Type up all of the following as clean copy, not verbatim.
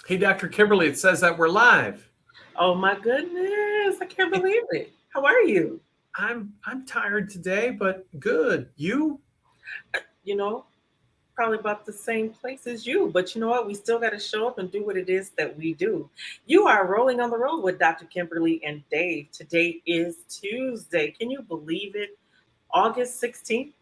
Hey, Dr. Kimberly, it says that we're live. Oh my goodness, I can't believe it. How are you? I'm tired today, but good. You? You know, Probably about the same place as you, but you know what? We still got to show up and do what it is that we do. You are rolling on the road with Dr. Kimberly and Dave. Today is Tuesday. Can you believe it? August 16th,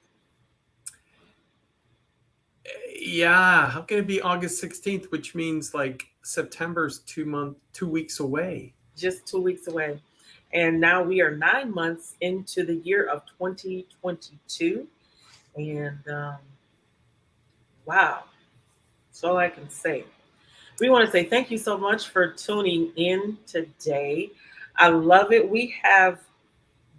Yeah, how can it be August 16th, which means like September's 2 weeks away? just 2 weeks away. And now we are 9 months into the year of 2022. And wow, that's all I can say. We want to say thank you so much for tuning in today. I love it. We have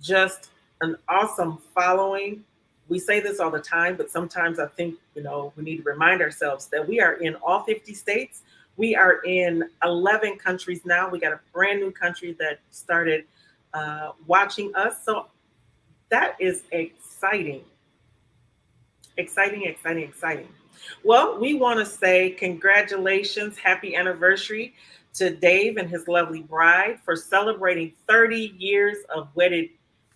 just an awesome following. We say this all the time, but sometimes I think, we need to remind ourselves that we are in all 50 states. We are in 11 countries now. We got a brand new country that started watching us. So that is exciting. Exciting, exciting, exciting. Well, we want to say congratulations, happy anniversary to Dave and his lovely bride for celebrating 30 years of wedded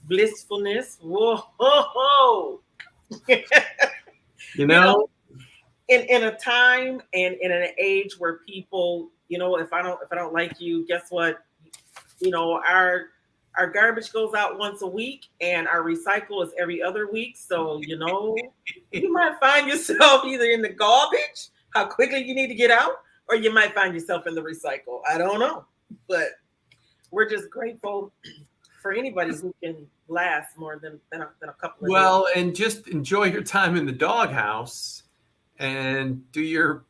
blissfulness. Whoa, ho, ho. You you know, know? in a time and in an age where people, if I don't like you, guess what? Our garbage goes out once a week and our recycle is every other week. So, you might find yourself either in the garbage, how quickly you need to get out, or you might find yourself in the recycle. I don't know. But we're just grateful for anybody who can last more than a couple of days. Well, and just enjoy your time in the doghouse and do your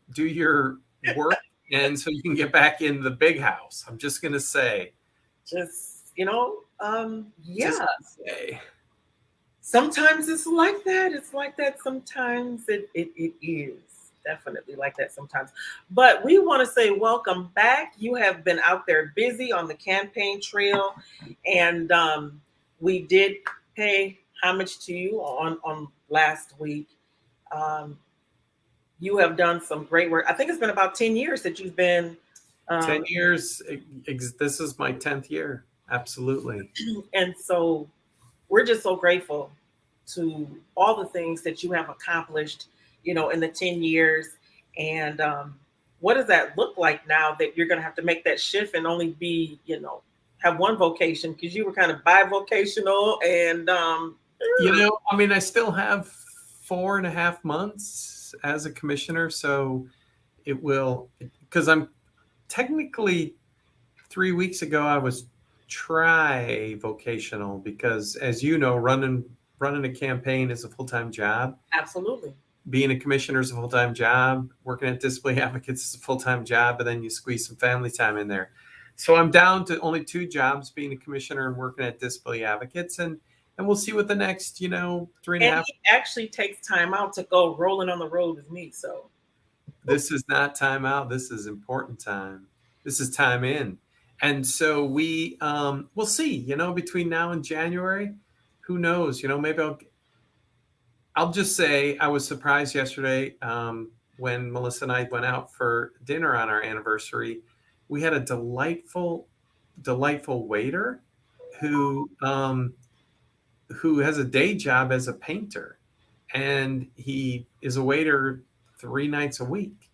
work, and so you can get back in the big house. I'm just gonna say, Just, just yeah. gonna say. Sometimes it's like that. It's like that. Sometimes it is definitely like that sometimes. But we want to say welcome back. You have been out there busy on the campaign trail, and we did pay homage to you on last week. Um, you have done some great work. I think it's been about 10 years that you've been, 10 um, years. This is my 10th year. Absolutely. and so we're just so grateful to all the things that you have accomplished, in the 10 years. And what does that look like now that you're going to have to make that shift and only be, have one vocation because you were kind of bivocational and I mean, I still have 4.5 months as a commissioner, so it will, because I'm technically 3 weeks ago I was tri-vocational because, as you know, running a campaign is a full-time job. absolutely. Being a commissioner is a full-time job. Working at disability advocates is a full-time job, and then you squeeze some family time in there. So I'm down to only two jobs: being a commissioner and working at disability advocates, and we'll see what the next three and a And half. he actually takes time out to go rolling on the road with me. So, This is not time out. This is important time. This is time in. And so we'll see, between now and January, who knows, maybe I'll just say I was surprised yesterday, when Melissa and I went out for dinner on our anniversary. We had a delightful waiter who, who has a day job as a painter, and he is a waiter 3 nights a week.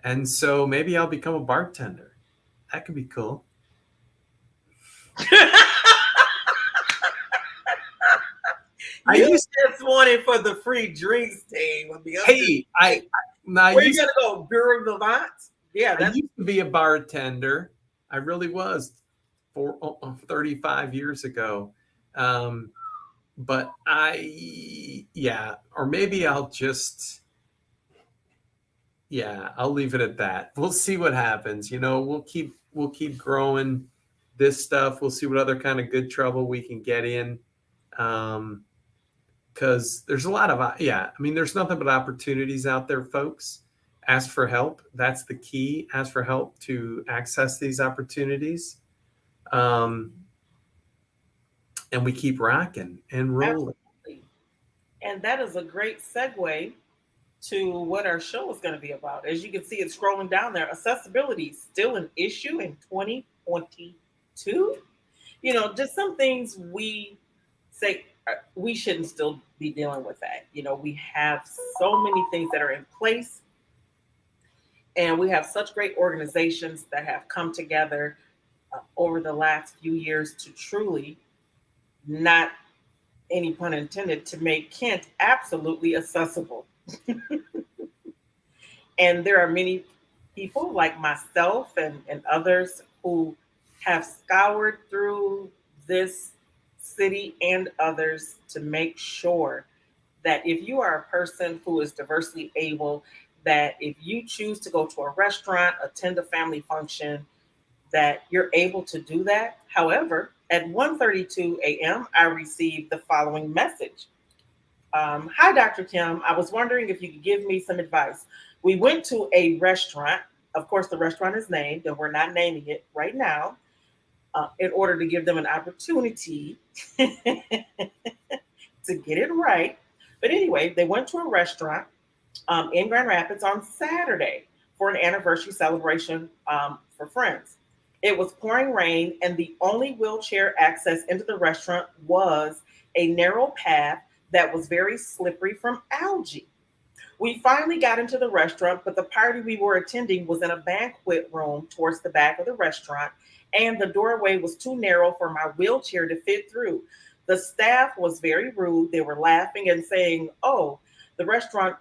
And so maybe I'll become a bartender. That could be cool. I you used just wanted for the free drinks, Dave. I mean, I'm just Hey, I where you used gonna go? Bureau Vivant? Yeah, I that's used to be a bartender. I really was, 35 years ago. Um, but yeah, or maybe I'll leave it at that. We'll see what happens. We'll keep growing this stuff. We'll see what other kind of good trouble we can get in. Um, because there's a lot of, yeah, I mean, there's nothing but opportunities out there, folks. Ask for help. That's the key. Ask for help to access these opportunities. um, and we keep rocking and rolling. absolutely. And that is a great segue to what our show is going to be about. As you can see, it's scrolling down there. Accessibility is still an issue in 2022. Just some things we say we shouldn't still be dealing with that. We have so many things that are in place, and we have such great organizations that have come together over the last few years to truly, not any pun intended, to make Kent absolutely accessible. And there are many people like myself and others who have scoured through this city and others to make sure that if you are a person who is diversely able, that if you choose to go to a restaurant, attend a family function, that you're able to do that. However, at 1:32 a.m., I received the following message. Hi, Dr. Kim. I was wondering if you could give me some advice. We went to a restaurant. Of course, the restaurant is named, and we're not naming it right now in order to give them an opportunity to get it right. But anyway, they went to a restaurant in Grand Rapids on Saturday for an anniversary celebration for friends. It was pouring rain, and the only wheelchair access into the restaurant was a narrow path that was very slippery from algae. We finally got into the restaurant, but the party we were attending was in a banquet room towards the back of the restaurant, and the doorway was too narrow for my wheelchair to fit through. The staff was very rude. They were laughing and saying, "Oh, the restaurant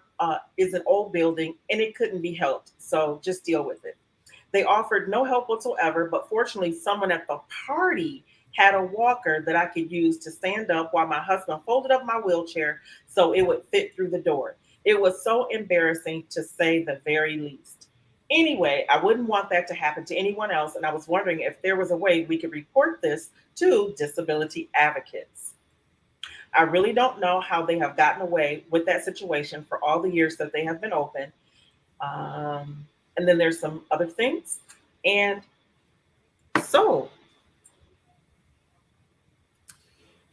is an old building and it couldn't be helped, so just deal with it." They offered no help whatsoever, but fortunately, someone at the party had a walker that I could use to stand up while my husband folded up my wheelchair so it would fit through the door. It was so embarrassing, to say the very least. Anyway, I wouldn't want that to happen to anyone else, and I was wondering if there was a way we could report this to disability advocates. I really don't know how they have gotten away with that situation for all the years that they have been open. And then there's some other things. And so,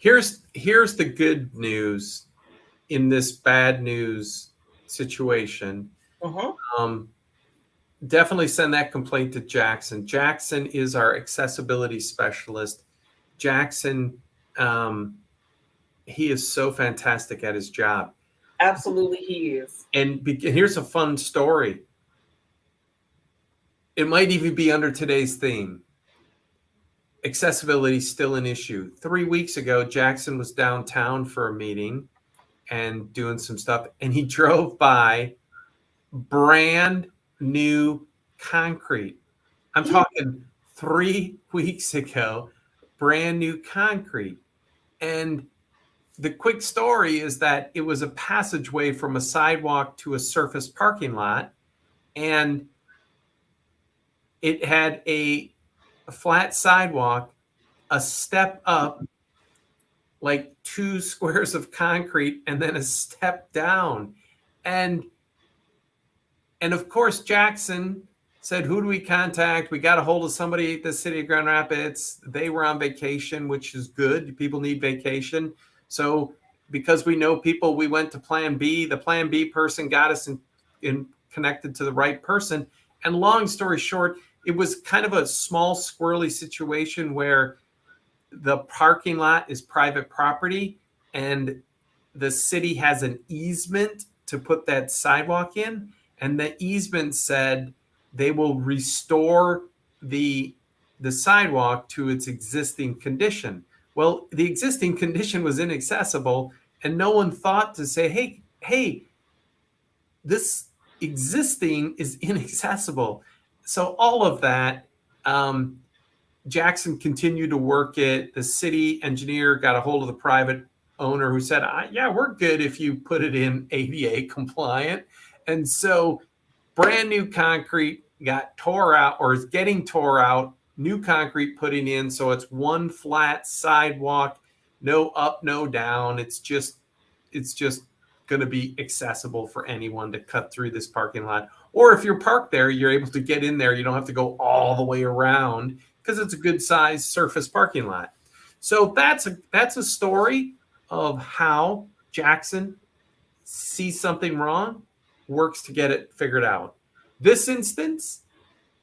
Here's the good news in this bad news situation. uh-huh, Definitely send that complaint to Jackson. Jackson is our accessibility specialist. Jackson, he is so fantastic at his job. absolutely, he is. And here's a fun story. It might even be under today's theme. Accessibility is still an issue. 3 weeks ago, Jackson was downtown for a meeting and doing some stuff, and he drove by brand new concrete. I'm talking 3 weeks ago, brand new concrete. And the quick story is that it was a passageway from a sidewalk to a surface parking lot, and it had a flat sidewalk, a step up, like 2 squares of concrete, and then a step down. And of course, Jackson said, who do we contact? We got a hold of somebody at the city of Grand Rapids. They were on vacation, which is good. People need vacation. So because we know people, we went to Plan B. The Plan B person got us in connected to the right person. And long story short, it was kind of a small squirrely situation where the parking lot is private property and the city has an easement to put that sidewalk in. And the easement said they will restore the sidewalk to its existing condition. Well, the existing condition was inaccessible, and no one thought to say, hey, this existing is inaccessible. So all of that, Jackson continued to work it. The city engineer got a hold of the private owner who said, yeah, we're good if you put it in ADA compliant. And so brand new concrete got tore out, or is getting tore out, new concrete putting in. So it's one flat sidewalk, no up, no down. It's just going to be accessible for anyone to cut through this parking lot. Or if you're parked there, you're able to get in there. You don't have to go all the way around because it's a good size surface parking lot. So that's a story of how Jackson sees something wrong works to get it figured out. This instance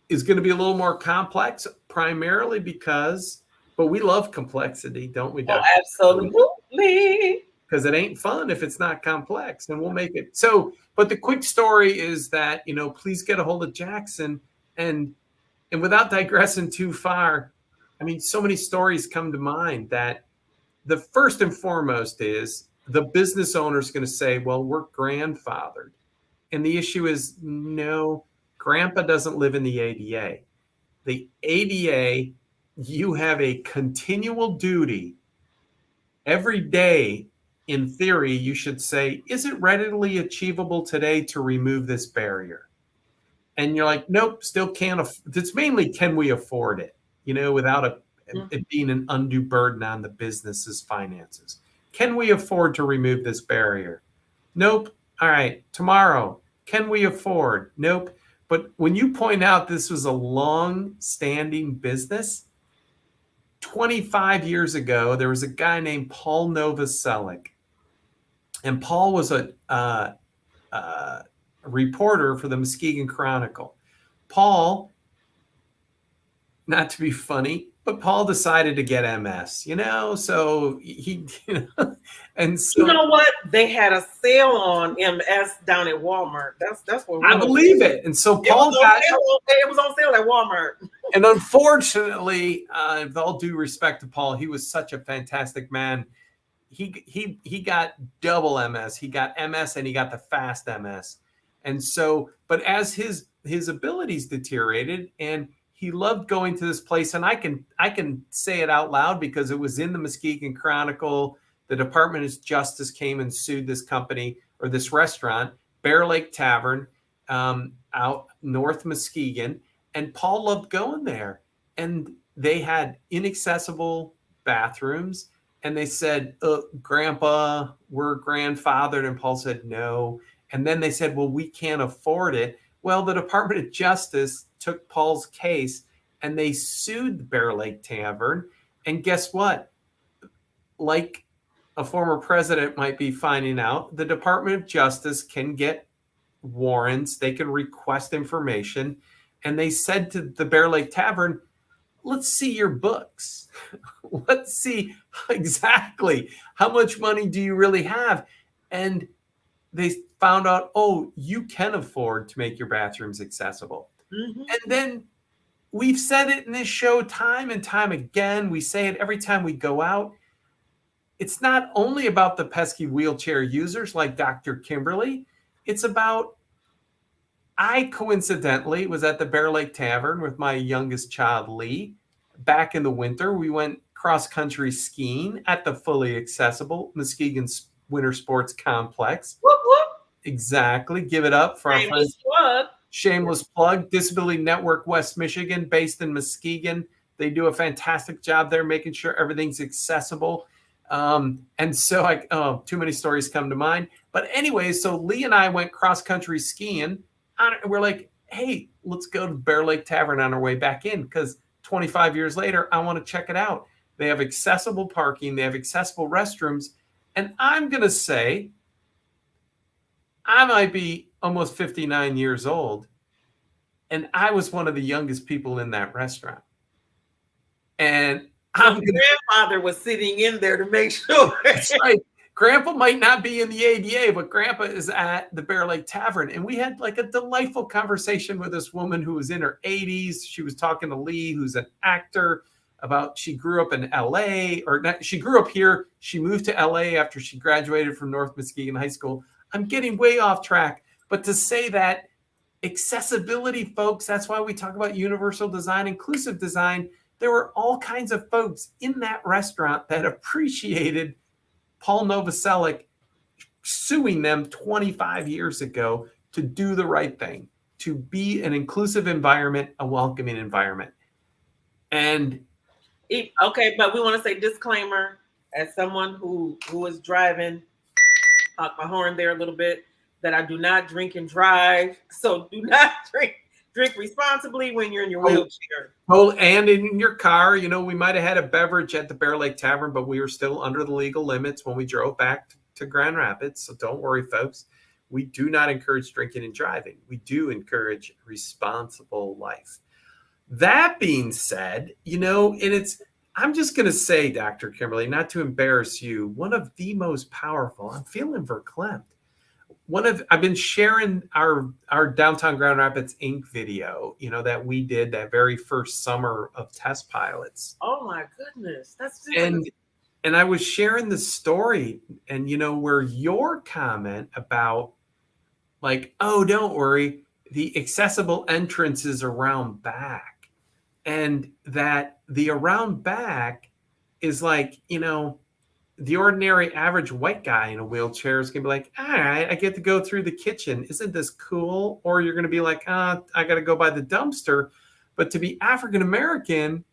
is going to be a little more complex, primarily because, but we love complexity, don't we, Oh, Dr.? absolutely. Because it ain't fun if it's not complex, and we'll make it so. But the quick story is that, please get a hold of Jackson, and without digressing too far, I mean, so many stories come to mind that the first and foremost is the business owner is going to say, well, we're grandfathered. And the issue is, no, grandpa doesn't live in the ADA. The ADA, you have a continual duty every day. In theory, you should say, is it readily achievable today to remove this barrier? And you're like, nope, still can't. It's mainly, can we afford it? Without it being an undue burden on the business's finances. Can we afford to remove this barrier? Nope. All right, tomorrow. Can we afford? Nope. But when you point out this was a long-standing business, 25 years ago, there was a guy named Paul Novoselic. And Paul was a reporter for the Muskegon Chronicle. Paul, not to be funny, but Paul decided to get MS, so he, and so. You know what? They had a sale on MS down at Walmart. That's what I believe it. And so Paul it was on sale at Walmart. And unfortunately, with all due respect to Paul, he was such a fantastic man. He got double MS. He got MS and he got the fast MS. And so, but as his abilities deteriorated, and he loved going to this place, and I can say it out loud because it was in the Muskegon Chronicle. The Department of Justice came and sued this company or this restaurant, Bear Lake Tavern, out north Muskegon. And Paul loved going there. And they had inaccessible bathrooms. And they said, Grandpa, we're grandfathered. And Paul said, no. And then they said, well, we can't afford it. Well, the Department of Justice took Paul's case and they sued the Bear Lake Tavern. And guess what? Like a former president might be finding out, the Department of Justice can get warrants. They can request information. And they said to the Bear Lake Tavern, let's see your books. Let's see exactly how much money do you really have. And they found out, oh, you can afford to make your bathrooms accessible. Mm-hmm. And then we've said it in this show time and time again. We say it every time we go out. It's not only about the pesky wheelchair users like Dr. Kimberly. It's about, I coincidentally was at the Bear Lake Tavern with my youngest child, Lee. Back in the winter, we went cross-country skiing at the fully accessible Muskegon Winter Sports Complex. Whoop, whoop. Exactly. Give it up for our friends. Shameless plug. Disability Network West Michigan, based in Muskegon. They do a fantastic job there making sure everything's accessible. And so too many stories come to mind. But anyway, so Lee and I went cross-country skiing. We're like, hey, let's go to Bear Lake Tavern on our way back in, because 25 years later, I want to check it out. They have accessible parking. They have accessible restrooms. And I'm going to say, I might be almost 59 years old, and I was one of the youngest people in that restaurant. And grandfather was sitting in there to make sure. That's right. Grandpa might not be in the ADA, but Grandpa is at the Bear Lake Tavern. And we had like a delightful conversation with this woman who was in her 80s. She was talking to Lee, who's an actor, about she grew up in LA, or not, she grew up here. She moved to LA after she graduated from North Muskegon High School. I'm getting way off track, but to say that accessibility, folks, that's why we talk about universal design, inclusive design. There were all kinds of folks in that restaurant that appreciated Paul Novoselic suing them 25 years ago to do the right thing, to be an inclusive environment, a welcoming environment. And okay, but we want to say disclaimer, as someone who is driving, honk my horn there a little bit, that I do not drink and drive. So do not drink responsibly when you're in your wheelchair. Oh, and in your car, we might have had a beverage at the Bear Lake Tavern, but we were still under the legal limits when we drove back to Grand Rapids. So don't worry, folks. We do not encourage drinking and driving. We do encourage responsible life. That being said, I'm just going to say, Dr. Kimberly, not to embarrass you, one of the most powerful, I'm feeling verklempt. I've been sharing our Downtown Grand Rapids Inc. video, that we did that very first summer of test pilots. Oh my goodness. That's just and I was sharing the story, and where your comment about, like, oh, don't worry, the accessible entrance is around back, and that the around back is like, the ordinary average white guy in a wheelchair is going to be like, all right, I get to go through the kitchen. Isn't this cool? Or you're going to be like, I got to go by the dumpster. But to be African American,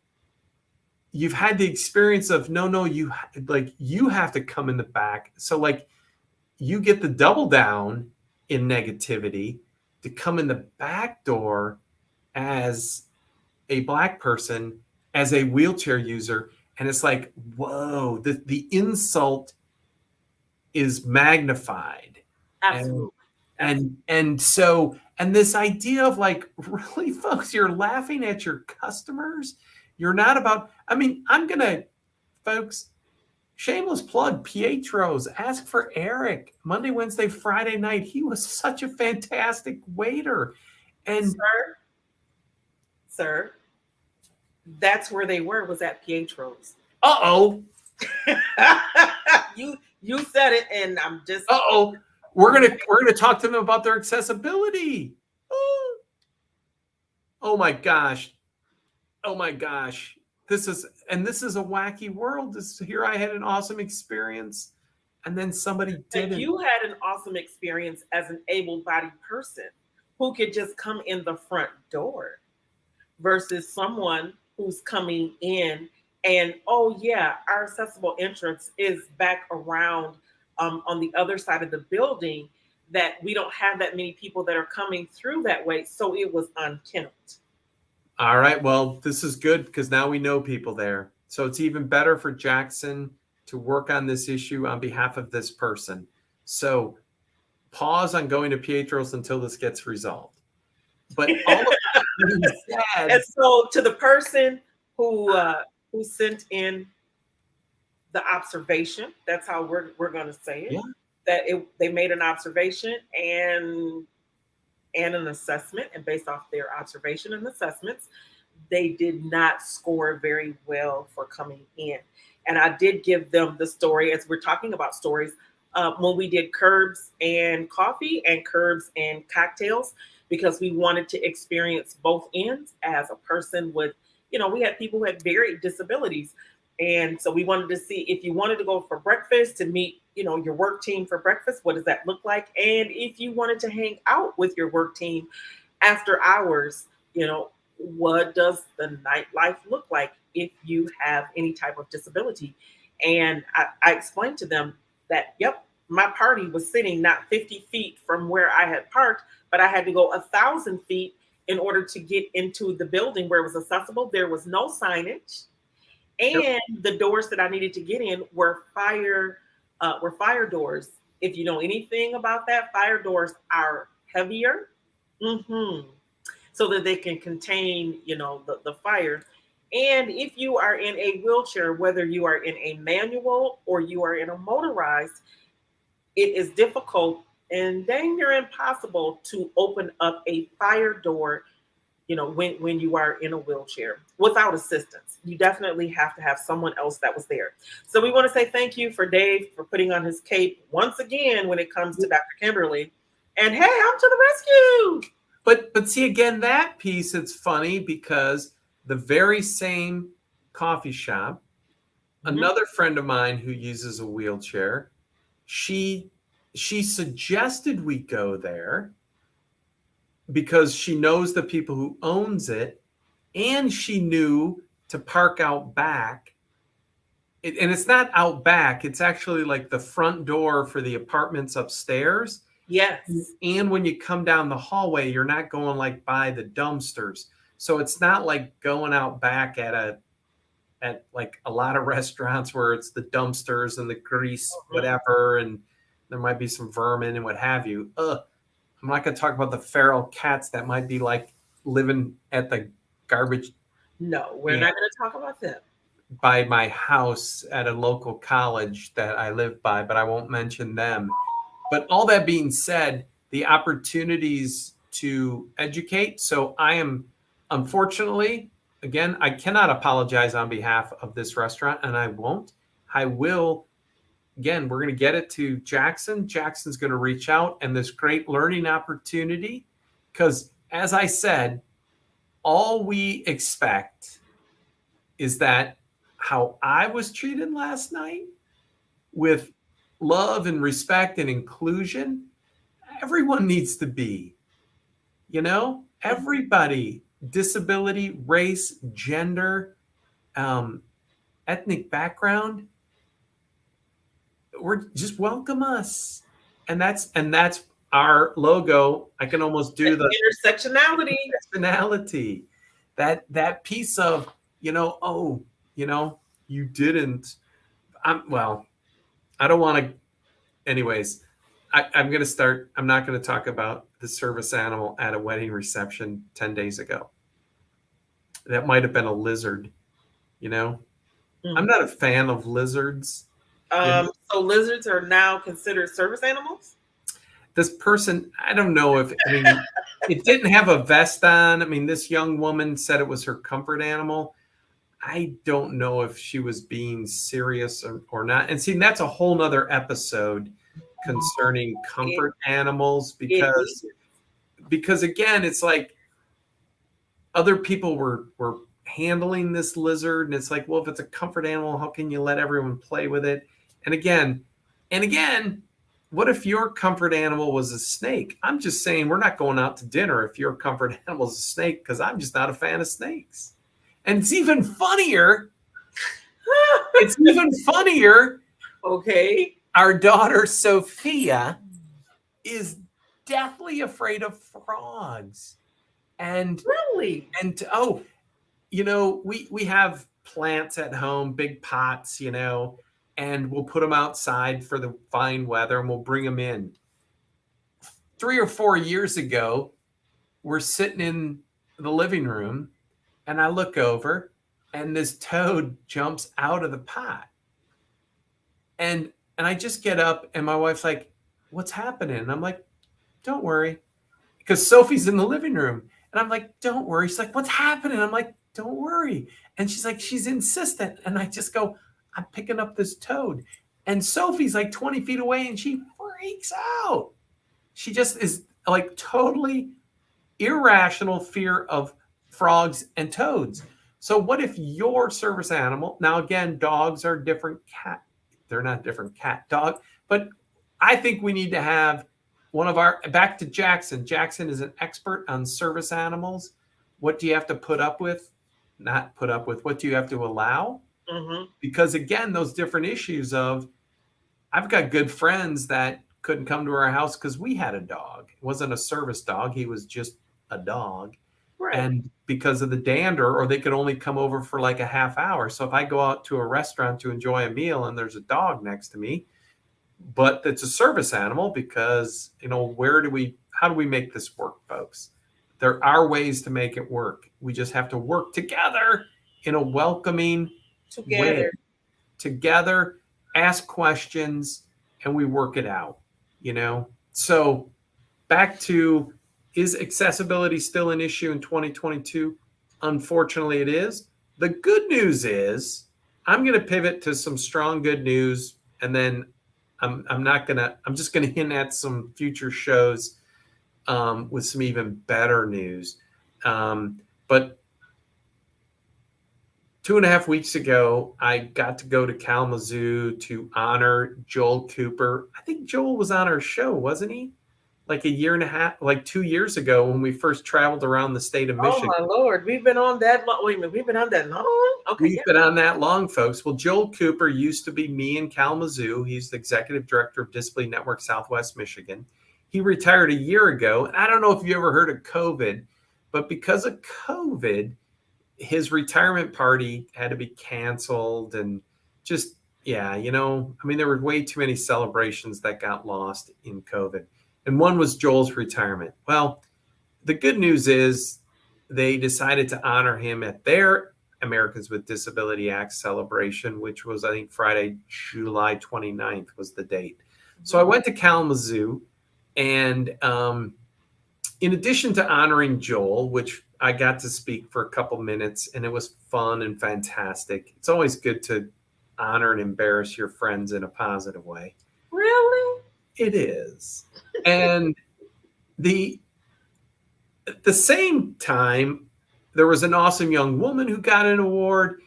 you've had the experience of, no, you have to come in the back. So like you get the double down in negativity to come in the back door as a Black person, as a wheelchair user. And it's like, whoa, the insult is magnified. absolutely. And so, and this idea of like, really, folks, you're laughing at your customers. You're not about, folks, shameless plug, Pietro's, ask for Eric. Monday, Wednesday, Friday night. He was such a fantastic waiter. And Sir, that's where they was at Pietro's. Uh-oh. You said it, and I'm just Uh-oh. We're gonna talk to them about their accessibility. Oh my gosh. Oh my gosh. This is a wacky world. Here I had an awesome experience, and then somebody didn't. You had an awesome experience as an able-bodied person who could just come in the front door versus someone who's coming in and, oh yeah, our accessible entrance is back around on the other side of the building, that we don't have that many people that are coming through that way. So it was unkennelled. All right. Well, this is good because now we know people there. So it's even better for Jackson to work on this issue on behalf of this person. So pause on going to Pietro's until this gets resolved. But all of that being said, and so to the person who sent in the observation, that's how we're going to say it. Yeah. That they made an observation and an assessment, and based off their observation and assessments, they did not score very well for coming in. And I did give them the story, as we're talking about stories, when we did curbs and coffee and curbs and cocktails, because we wanted to experience both ends as a person with, we had people who had varied disabilities. And so we wanted to see if you wanted to go for breakfast to meet, your work team for breakfast, what does that look like? And if you wanted to hang out with your work team after hours, what does the nightlife look like if you have any type of disability? And I explained to them that, yep, my party was sitting not 50 feet from where I had parked, but I had to go 1,000 feet in order to get into the building where it was accessible. There was no signage. And the doors that I needed to get in were fire doors. If you know anything about that, fire doors are heavier, so that they can contain, the fire. And if you are in a wheelchair, whether you are in a manual or you are in a motorized, it is difficult and dang near impossible to open up a fire door, when you are in a wheelchair without assistance. You definitely have to have someone else that was there. So we want to say thank you for Dave for putting on his cape once again when it comes to Dr. Kimberly. And hey, I'm to the rescue. But see, again, that piece, it's funny because the very same coffee shop, another friend of mine who uses a wheelchair, she suggested we go there because she knows the people who owns it, and she knew to park out back. And it's not out back. It's actually like the front door for the apartments upstairs. Yes. And when you come down the hallway, you're not going like by the dumpsters. So it's not like going out back at like a lot of restaurants where it's the dumpsters and the grease, whatever. And There might be some vermin and what have you. I'm not going to talk about the feral cats that might be like living at the garbage No, we're can not going to talk about them. by my house at a local college that I live by, but I won't mention them. But all that being said, the opportunities to educate. So I am, unfortunately, again, I cannot apologize on behalf of this restaurant, and I won't. I will. Again, we're going to get it to Jackson. Jackson's going to reach out, and this great learning opportunity. Because as I said, all we expect is that how I was treated last night with love and respect and inclusion, everyone needs to be, everybody, disability, race, gender, um, ethnic background, we're just welcome us. And that's our logo. I can almost do the Intersectionality. personality, that piece of, oh, you know, you didn't. Well, I don't want to. Anyways, I'm going to start. I'm not going to talk about the service animal at a wedding reception 10 days ago. That might have been a lizard. You know, I'm not a fan of lizards. So lizards are now considered service animals? This person, I don't know if, I mean, it didn't have a vest on. I mean, this young woman said it was her comfort animal. I don't know if she was being serious or not. And see, that's a whole nother episode concerning comfort animals because again, it's like other people were handling this lizard, and it's like, well, if it's a comfort animal, how can you let everyone play with it? And again, what if your comfort animal was a snake? I'm just saying we're not going out to dinner if your comfort animal is a snake, because I'm just not a fan of snakes. And it's even funnier. Okay. Our daughter Sophia is deathly afraid of frogs. And really? And we have plants at home, big pots, and we'll put them outside for the fine weather, and we'll bring them in. 3 or 4 years ago, we're sitting in the living room, and I look over, and this toad jumps out of the pot. And I just get up, and my wife's like, "What's happening?" And I'm like, "Don't worry." Because Sophie's in the living room. And I'm like, "Don't worry." She's like, "What's happening?" I'm like, "Don't worry." And she's like, she's insistent. And I just go, "I'm picking up this toad." And Sophie's like 20 feet away, and she freaks out. She just is like totally irrational fear of frogs and toads. So what if your service animal, now again, dogs are different cat. They're not different cat dog, but I think we need to have one of our, back to Jackson. Jackson is an expert on service animals. What do you have to put up with? Not put up with. What do you have to allow? Mm-hmm. Because again, those different issues of, I've got good friends that couldn't come to our house because we had a dog. It wasn't a service dog. He was just a dog. Right. And because of the dander, or they could only come over for like a half hour. So if I go out to a restaurant to enjoy a meal and there's a dog next to me, but it's a service animal, because how do we make this work, folks? There are ways to make it work. We just have to work together in a welcoming way. Together, ask questions, and we work it out, So back to, is accessibility still an issue in 2022? Unfortunately, it is. The good news is, I'm going to pivot to some strong good news, and then I'm just gonna hint at some future shows with some even better news. But 2.5 weeks ago, I got to go to Kalamazoo to honor Joel Cooper. I think Joel was on our show, wasn't he? Like 2 years ago, when we first traveled around the state of Michigan. Oh my Lord, we've been on that long. Wait a minute, we've been on that long? Okay. We've been on that long, folks. Well, Joel Cooper used to be me in Kalamazoo. He's the executive director of Disability Network Southwest Michigan. He retired a year ago. And I don't know if you ever heard of COVID, but because of COVID, his retirement party had to be canceled, and just Yeah, I mean, there were way too many celebrations that got lost in COVID. And one was Joel's retirement. Well, the good news is they decided to honor him at their Americans with Disability Act celebration, which was, I think, Friday, July 29th was the date. So I Mhm. went to Kalamazoo, and in addition to honoring Joel, which I got to speak for a couple minutes, and it was fun and fantastic. It's always good to honor and embarrass your friends in a positive way. Really? It is. And the at the same time, there was an awesome young woman who got an award.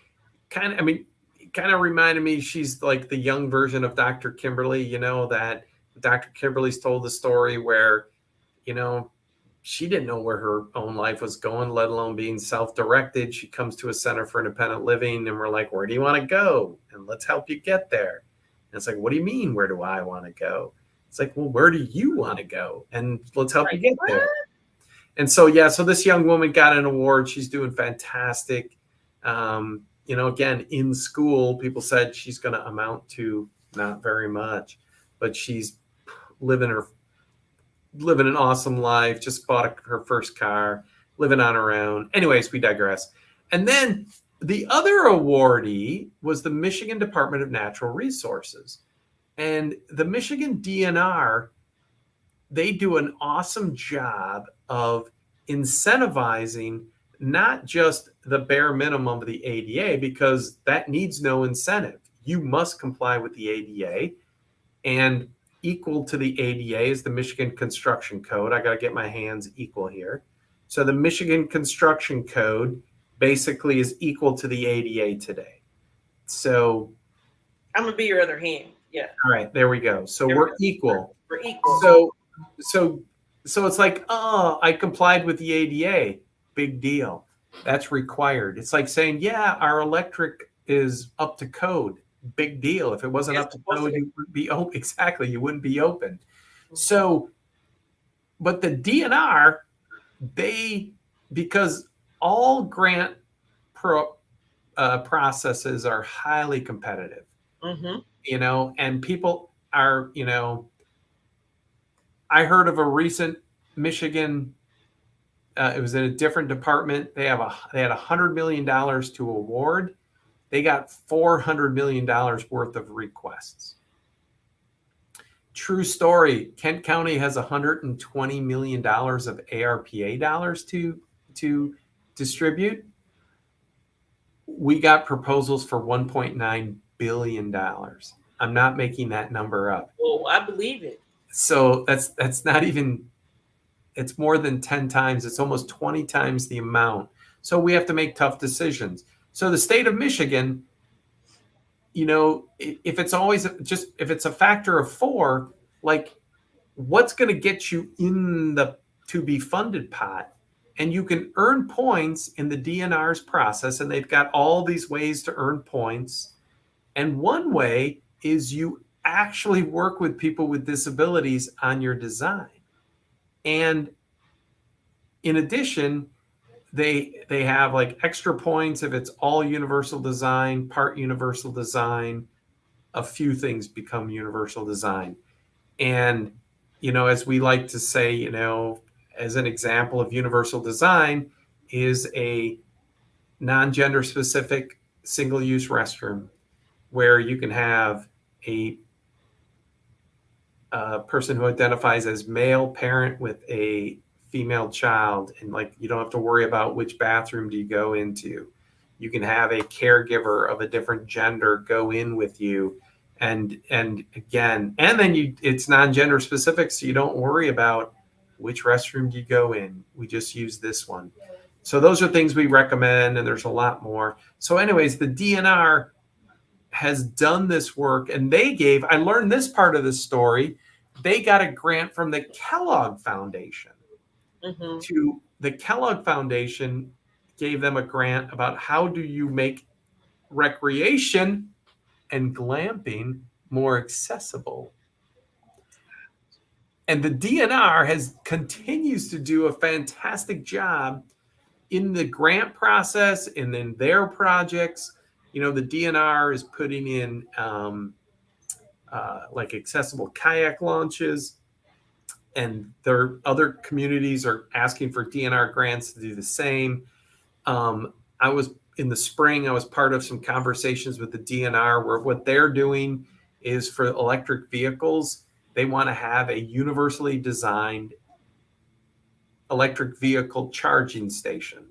I mean, kind of reminded me she's like the young version of Dr. Kimberly, that Dr. Kimberly's told the story where, you know, she didn't know where her own life was going, let alone being self-directed. She comes to a center for independent living and we're like, where do you want to go? And let's help you get there. And it's like, what do you mean, where do I want to go? It's like, well, where do you want to go? And let's help you Like get what? there. And so, yeah, so this young woman got an award. She's doing fantastic. Again, in school, people said she's going to amount to not very much, but she's living her living an awesome life. Just bought her first car, living on her own. Anyways, we digress. And then the other awardee was the Michigan Department of Natural Resources, and the Michigan DNR, they do an awesome job of incentivizing not just the bare minimum of the ADA, because that needs no incentive. You must comply with the ADA, and equal to the ADA is the Michigan Construction Code. I got to get my hands equal here. So the Michigan Construction Code basically is equal to the ADA today. So, I'm gonna be your other hand. Yeah. all right, there we go. So There we we're go. equal. We're equal. So so so it's like, oh, I complied with the ADA. Big deal. That's required. It's like saying, yeah, our electric is up to code. Big deal. If it wasn't It's up to supposed to code, be. you wouldn't be open. Exactly, you wouldn't be open. Mhm. So, but the DNR, they because all grant processes are highly competitive, Mhm. and people are, I heard of a recent Michigan. It was in a different department. They had $100 million to award. They got $400 million worth of requests. True story. Kent County has $120 million of ARPA dollars to distribute. We got proposals for $1.9 billion. I'm not making that number up. Oh, I believe it. So that's not even, it's more than 10 times, it's almost 20 times the amount. So we have to make tough decisions. So the state of Michigan, if it's always just, if it's a factor of four, like, what's going to get you in the to be funded pot? And you can earn points in the DNR's process, and they've got all these ways to earn points. And one way is you actually work with people with disabilities on your design. And in addition, they have like extra points if it's all universal design, part universal design. A few things become universal design. And as we like to say, as an example of universal design is a non-gender specific single-use restroom where you can have a person who identifies as male parent with a female child, and like, you don't have to worry about which bathroom do you go into. You can have a caregiver of a different gender go in with you, and again, and then it's non-gender specific, so you don't worry about which restroom do you go in. We just use this one. So those are things we recommend, and there's a lot more. So anyways, the DNR has done this work, and I learned this part of the story. They got a grant from the Kellogg Foundation. Mhm. The Kellogg Foundation gave them a grant about how do you make recreation and glamping more accessible. And the DNR continues to do a fantastic job in the grant process and in their projects. The DNR is putting in like accessible kayak launches, and there other communities are asking for DNR grants to do the same. I was in the spring, I was part of some conversations with the DNR where what they're doing is for electric vehicles, they want to have a universally designed electric vehicle charging station.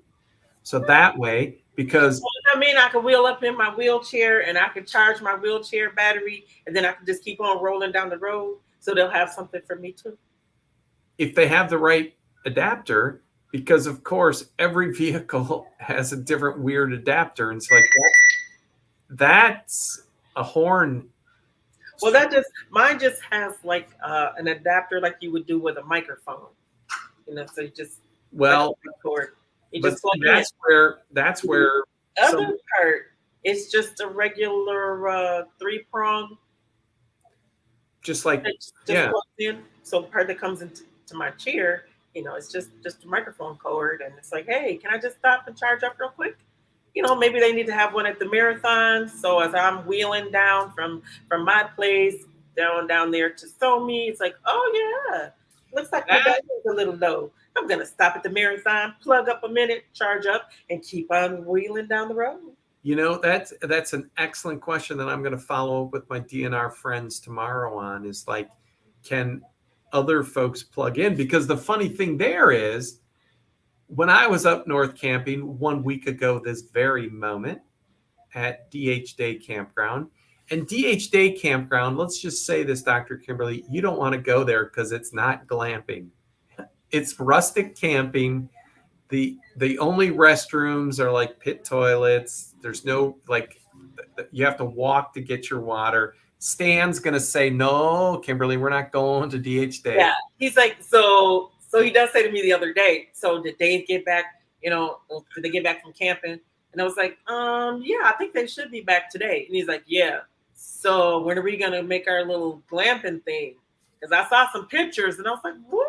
So that way, because I mean, I could wheel up in my wheelchair and I could charge my wheelchair battery, and then I could just keep on rolling down the road. So they'll have something for me too. if they have the right adapter, because of course every vehicle has a different weird adapter, and it's like that's a horn. Well, mine just has like an adapter like you would do with a microphone. So you just Well, like cord. You but just plug that's where Other some, part, it's just a regular 3-prong. just like Just yeah. plugs in. So the part that comes into my chair, it's just a microphone cord, and it's like, hey, can I just stop and charge up real quick? Maybe they need to have one at the marathon. So as I'm wheeling down from my place down there to Somi, it's like, oh yeah, looks like my battery's a little low. I'm gonna stop at the marathon, plug up a minute, charge up, and keep on wheeling down the road. That's an excellent question that I'm going to follow up with my DNR friends tomorrow on. Is like, can other folks plug in? Because the funny thing there is, when I was up north camping 1 week ago, this very moment at DH Day Campground, and DH Day Campground, let's just say this, Dr. Kimberly, you don't want to go there because it's not glamping. It's rustic camping. The only restrooms are like pit toilets. There's no like, you have to walk to get your water. Stan's gonna say, no, Kimberly, we're not going to DH Day. Yeah, he's like, so he does say to me the other day, so did Dave get back? Did they get back from camping? And I was like, yeah, I think they should be back today. And he's like, yeah. So when are we gonna make our little glamping thing? Because I saw some pictures and I was like, what?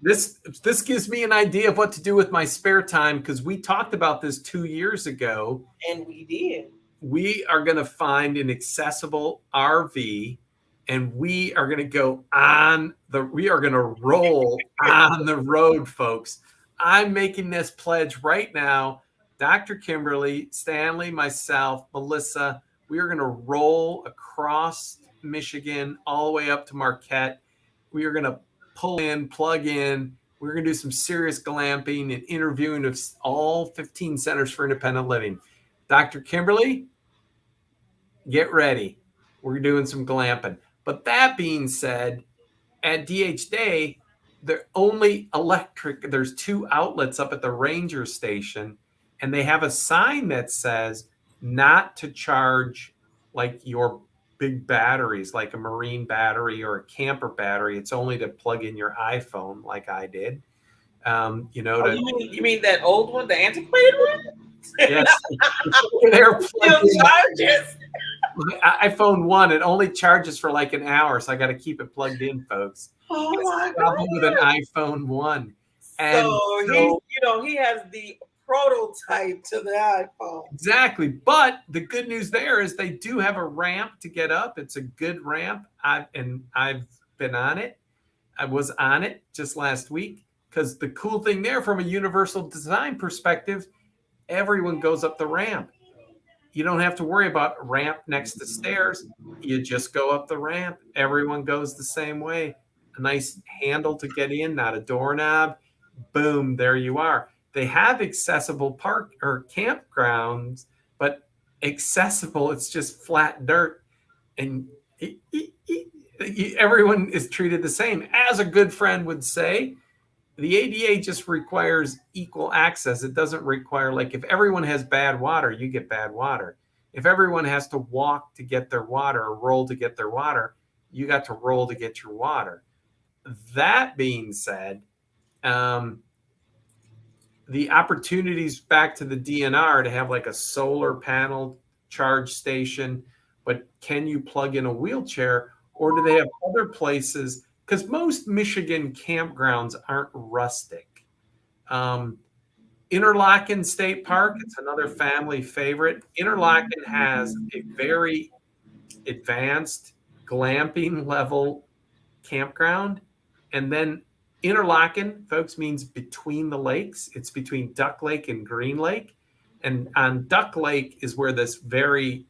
This gives me an idea of what to do with my spare time, because we talked about this 2 years ago. And we did. We are going to find an accessible RV, and we are going to go on we are going to roll on the road, folks. I'm making this pledge right now. Dr. Kimberly, Stanley, myself, Melissa, we are going to roll across Michigan all the way up to Marquette. We are going to pull in, plug in. We're going to do some serious glamping and interviewing of all 15 centers for independent living. Dr. Kimberly, get ready. We're doing some glamping. But that being said, at DH Day, they're only electric. There's 2 outlets up at the ranger station, and they have a sign that says not to charge like your big batteries, like a marine battery or a camper battery. It's only to plug in your iPhone, like I did. You mean that old one, the antiquated one? Yes. They're charges. My iPhone 1, it only charges for like an hour, so I got to keep it plugged in, folks. Oh my God! With an iPhone 1, and so he has the prototype to the iPhone. Exactly, but the good news there is they do have a ramp to get up. It's a good ramp. I've been on it. I was on it just last week, because the cool thing there, from a universal design perspective, everyone goes up the ramp. You don't have to worry about a ramp next to stairs. You just go up the ramp. Everyone goes the same way. A nice handle to get in, not a doorknob. Boom, there you are. They have accessible park or campgrounds, but accessible, it's just flat dirt. And everyone is treated the same. As a good friend would say, the ADA just requires equal access. It doesn't require, like, if everyone has bad water, you get bad water. If everyone has to walk to get their water or roll to get their water, you got to roll to get your water. That being said, the opportunities back to the DNR to have like a solar panel charge station, but can you plug in a wheelchair, or do they have other places? Because most Michigan campgrounds aren't rustic. Interlaken State Park, it's another family favorite. Interlaken has a very advanced glamping level campground. And then Interlaken, folks, means between the lakes. It's between Duck Lake and Green Lake. And on Duck Lake is where this very,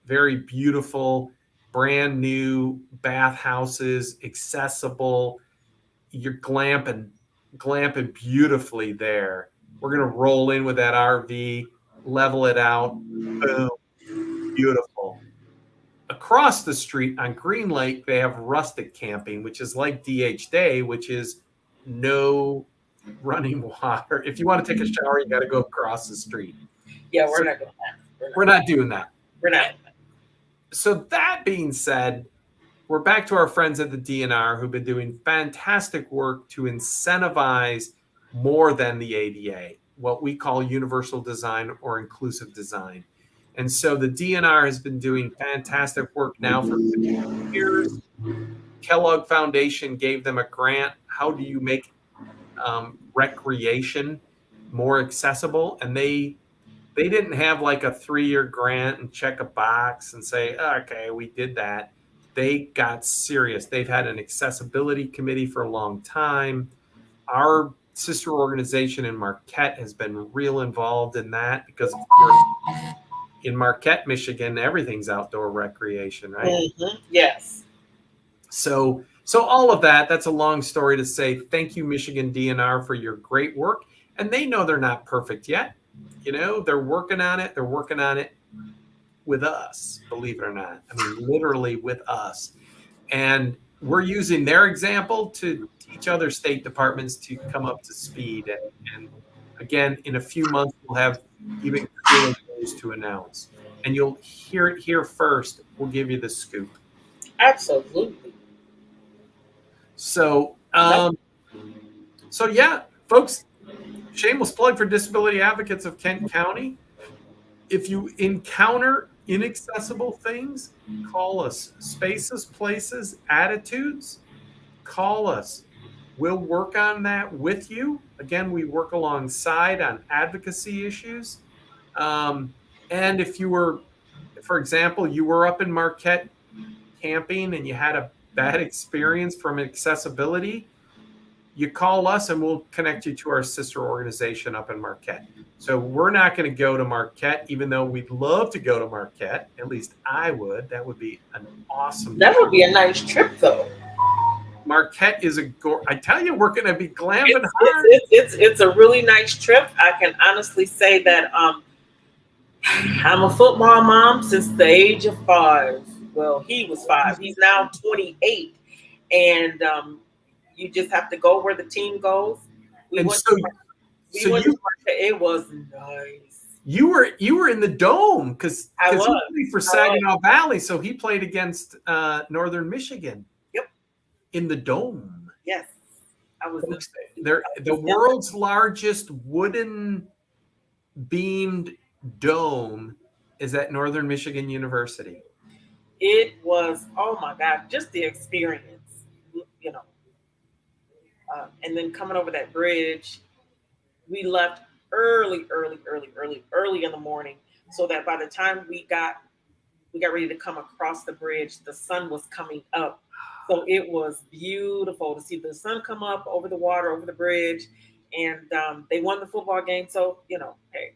very beautiful, brand new bathhouses, accessible. You're glamping beautifully there. We're going to roll in with that RV, level it out. Boom, beautiful. Across the street on Green Lake, they have rustic camping, which is like DH Day, which is no running water. If you want to take a shower, you got to go across the street. Yeah, we're not doing that. We're not doing that. We're not. So that being said, we're back to our friends at the DNR who've been doing fantastic work to incentivize more than the ADA, what we call universal design or inclusive design. And so the DNR has been doing fantastic work now for 15 years. Kellogg Foundation gave them a grant. How do you make recreation more accessible? And they didn't have like a 3-year grant and check a box and say, okay, we did that. They got serious. They've had an accessibility committee for a long time. Our sister organization in Marquette has been real involved in that because, of course, in Marquette, Michigan, everything's outdoor recreation, right? Mm-hmm. Yes. So all of that, that's a long story to say thank you, Michigan DNR, for your great work. And they know they're not perfect yet. You know, they're working on it. They're working on it with us, believe it or not. I mean, literally with us. And we're using their example to teach other state departments to come up to speed. And again, in a few months, we'll have even cooler news to announce. And you'll hear it here first. We'll give you the scoop. Absolutely. So yeah, folks, shameless plug for Disability Advocates of Kent County. If you encounter inaccessible things, call us. Spaces, places, attitudes, call us. We'll work on that with you. Again, we work alongside on advocacy issues. And if you were, for example, you were up in Marquette camping and you had a bad experience from accessibility, you call us and we'll connect you to our sister organization up in Marquette. So we're not going to go to Marquette, even though we'd love to go to Marquette. At least I would. That would be an awesome That would be a nice trip, though. Marquette is I tell you, we're going to be glamping hard. It's a really nice trip. I can honestly say that I'm a football mom since the age of 5. Well, he was 5. He's now 28. And you just have to go where the team goes. It was nice. You were in the dome because he played for Saginaw Valley, so he played against Northern Michigan. Yep. In the dome. Yes, I was. The world's largest wooden beamed dome is at Northern Michigan University. It was, oh my God, just the experience, you know. And then coming over that bridge, we left early in the morning, so that by the time we got ready to come across the bridge, the sun was coming up. So it was beautiful to see the sun come up over the water, over the bridge, and they won the football game. So, you know, hey,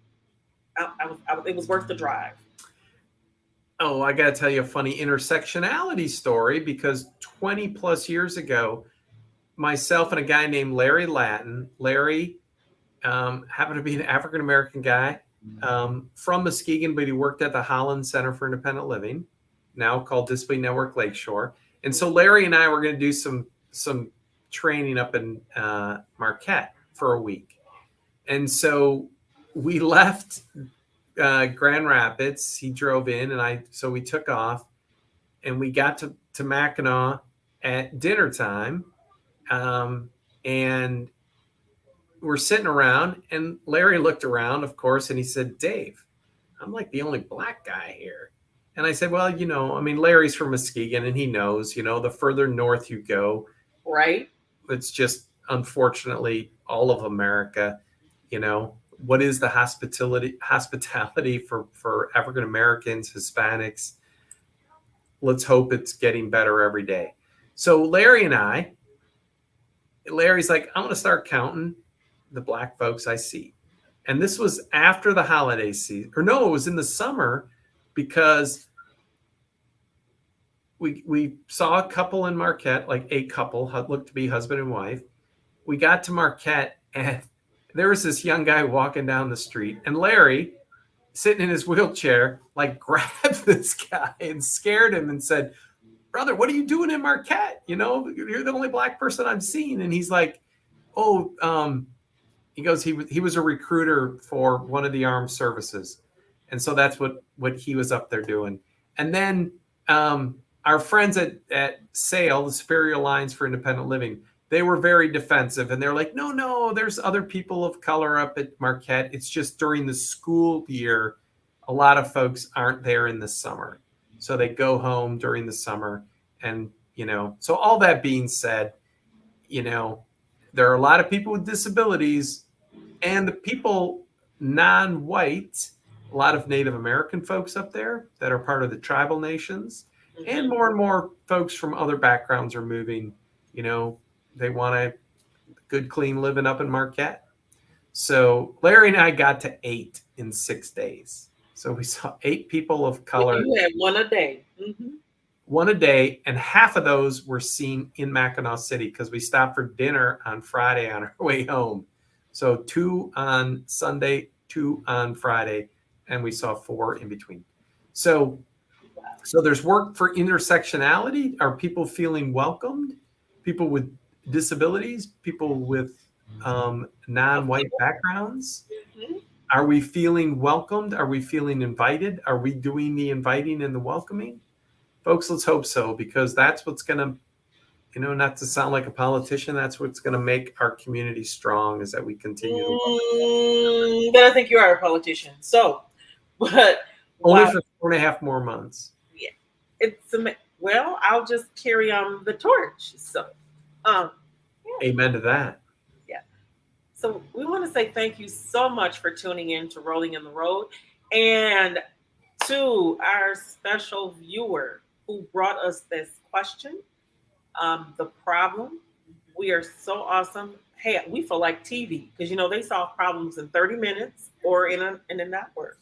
it was worth the drive. Oh, I got to tell you a funny intersectionality story, because 20 plus years ago, myself and a guy named Larry Latin. Larry happened to be an African-American guy from Muskegon, but he worked at the Holland Center for Independent Living, now called Disability Network Lakeshore. And so Larry and I were going to do some training up in Marquette for a week. And so we left Grand Rapids. He drove in, and so we took off, and we got to Mackinac at dinner time. And we're sitting around, and Larry looked around, of course, and he said, "Dave, I'm like the only black guy here." And I said, "Well, Larry's from Muskegon, and he knows, the further north you go, right? It's just, unfortunately, all of America, what is the hospitality for African Americans, Hispanics. Let's hope it's getting better every day. So Larry's like, I'm going to start counting the Black folks I see. And this was after the holiday season, or no, it was in the summer, because we saw a couple in Marquette, like a couple looked to be husband and wife. We got to Marquette, and there was this young guy walking down the street, and Larry, sitting in his wheelchair, like grabbed this guy and scared him and said, "Brother, what are you doing in Marquette? You know, you're the only Black person I've seen." And he's like, "Oh, he goes, he was a recruiter for one of the armed services, and so that's what he was up there doing." And then our friends at SAIL, the Superior Alliance for Independent Living, they were very defensive, and they're like, no, there's other people of color up at Marquette. It's just during the school year, a lot of folks aren't there in the summer, so they go home during the summer. And so all that being said, there are a lot of people with disabilities, and the people non-white, a lot of Native American folks up there that are part of the tribal nations, and more folks from other backgrounds are moving. They want a good, clean living up in Marquette. So Larry and I got to 8 in 6 days. So we saw 8 people of color. You had one a day. Mm-hmm. One a day, and half of those were seen in Mackinac City because we stopped for dinner on Friday on our way home. So 2 on Sunday, 2 on Friday, and we saw 4 in between. So there's work for intersectionality. Are people feeling welcomed? People with disabilities, people with non-white backgrounds. Mm-hmm. Are we feeling welcomed? Are we feeling invited? Are we doing the inviting and the welcoming? Folks, let's hope so, because that's what's going to, not to sound like a politician, that's what's going to make our community strong, is that we continue to But I think you are a politician. So, but only for 4.5 more months. Yeah, well, I'll just carry on the torch. So, yeah. Amen to that. Yeah. So we want to say thank you so much for tuning in to Rolling in the Road, and to our special viewer who brought us this question, the problem. We are so awesome. Hey, we feel like TV because they solve problems in 30 minutes or in an hour.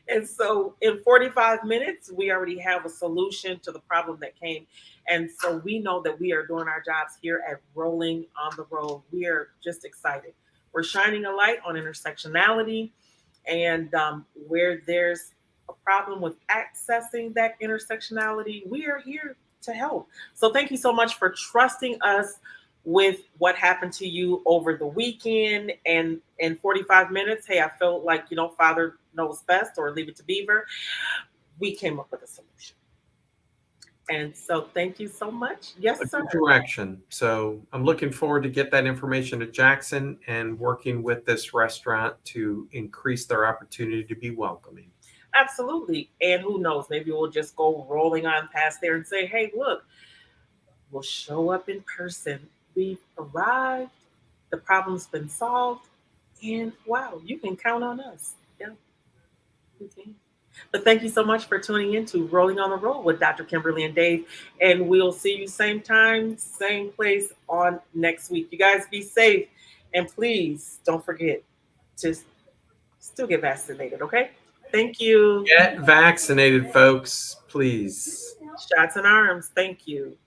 And so in 45 minutes, we already have a solution to the problem that came. And so we know that we are doing our jobs here at Rolling on the Road. We are just excited. We're shining a light on intersectionality, and where there's a problem with accessing that intersectionality, we are here to help. So thank you so much for trusting us with what happened to you over the weekend. And in 45 minutes, hey, I felt like, Father knows best, or leave it to Beaver. We came up with a solution. And so thank you so much. Yes, sir. Direction. So I'm looking forward to get that information to Jackson and working with this restaurant to increase their opportunity to be welcoming. Absolutely. And who knows, maybe we'll just go rolling on past there and say, hey, look, we'll show up in person. We've arrived. The problem's been solved. And wow, you can count on us. Yeah, you can. But thank you so much for tuning in to Rolling on the Road with Dr. Kimberly and Dave. And we'll see you same time, same place on next week. You guys be safe. And please don't forget to still get vaccinated, okay? Thank you. Get vaccinated, folks, please. Shots in arms. Thank you.